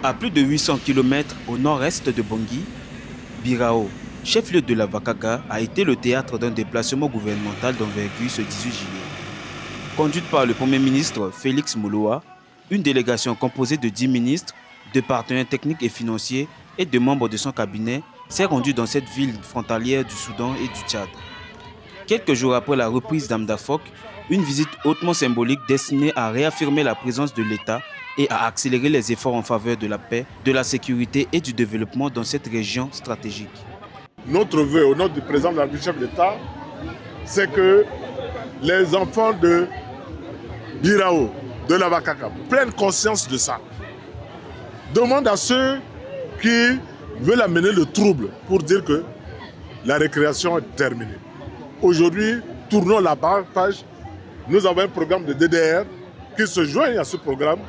À plus de 800 km au nord-est de Bangui, Birao, chef-lieu de la Vakaga, a été le théâtre d'un déplacement gouvernemental d'envergure ce 18 juillet. Conduite par le Premier ministre Félix Mouloua, une délégation composée de 10 ministres, de partenaires techniques et financiers et de membres de son cabinet s'est rendue dans cette ville frontalière du Soudan et du Tchad. Quelques jours après la reprise d'Amdafok, une visite hautement symbolique destinée à réaffirmer la présence de l'État et à accélérer les efforts en faveur de la paix, de la sécurité et du développement dans cette région stratégique. Notre vœu au nom du président de la République chef d'État, c'est que les enfants de Birao, de la Vakaga, prennent conscience de ça. Demande à ceux qui veulent amener le trouble pour dire que la récréation est terminée. Aujourd'hui, tournons la page. Nous avons un programme de DDR qui se joigne à ce programme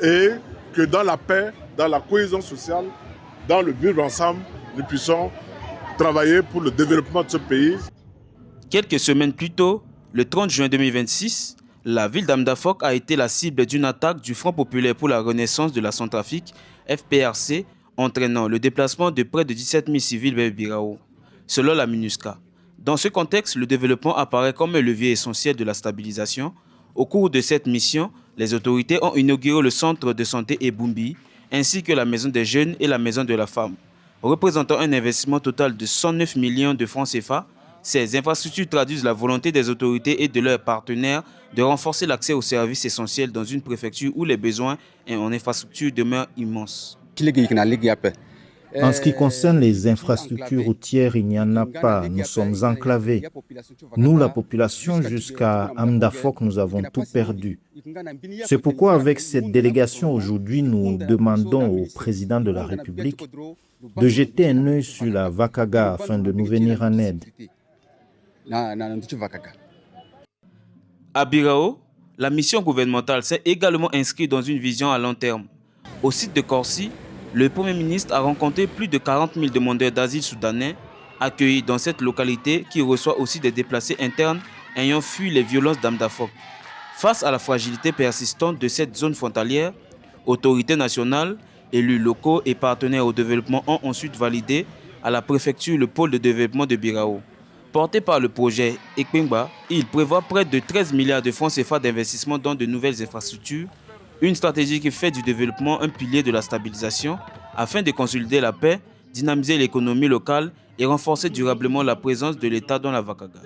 et que dans la paix, dans la cohésion sociale, dans le vivre ensemble, nous puissions travailler pour le développement de ce pays. Quelques semaines plus tôt, le 30 juin 2026, la ville d'Amdafok a été la cible d'une attaque du Front populaire pour la renaissance de la Centrafrique, FPRC, entraînant le déplacement de près de 17 000 civils vers Birao, selon la MINUSCA. Dans ce contexte, le développement apparaît comme un levier essentiel de la stabilisation. Au cours de cette mission, les autorités ont inauguré le centre de santé Ebumbi, ainsi que la maison des jeunes et la maison de la femme. Représentant un investissement total de 109 millions de francs CFA, ces infrastructures traduisent la volonté des autorités et de leurs partenaires de renforcer l'accès aux services essentiels dans une préfecture où les besoins en infrastructures demeurent immenses. En ce qui concerne les infrastructures routières, il n'y en a pas. Nous sommes enclavés. Nous, la population, jusqu'à Amdafok, nous avons tout perdu. C'est pourquoi, avec cette délégation aujourd'hui, nous demandons au président de la République de jeter un œil sur la Vakaga afin de nous venir en aide. À Birao, la mission gouvernementale s'est également inscrite dans une vision à long terme. Au site de Corsi, le Premier ministre a rencontré plus de 40 000 demandeurs d'asile soudanais accueillis dans cette localité qui reçoit aussi des déplacés internes ayant fui les violences d'Amdafok. Face à la fragilité persistante de cette zone frontalière, autorités nationales, élus locaux et partenaires au développement ont ensuite validé à la préfecture le pôle de développement de Birao. Porté par le projet Ekpemba, il prévoit près de 13 milliards de francs CFA d'investissement dans de nouvelles infrastructures, une stratégie qui fait du développement un pilier de la stabilisation afin de consolider la paix, dynamiser l'économie locale et renforcer durablement la présence de l'État dans la Vakaga.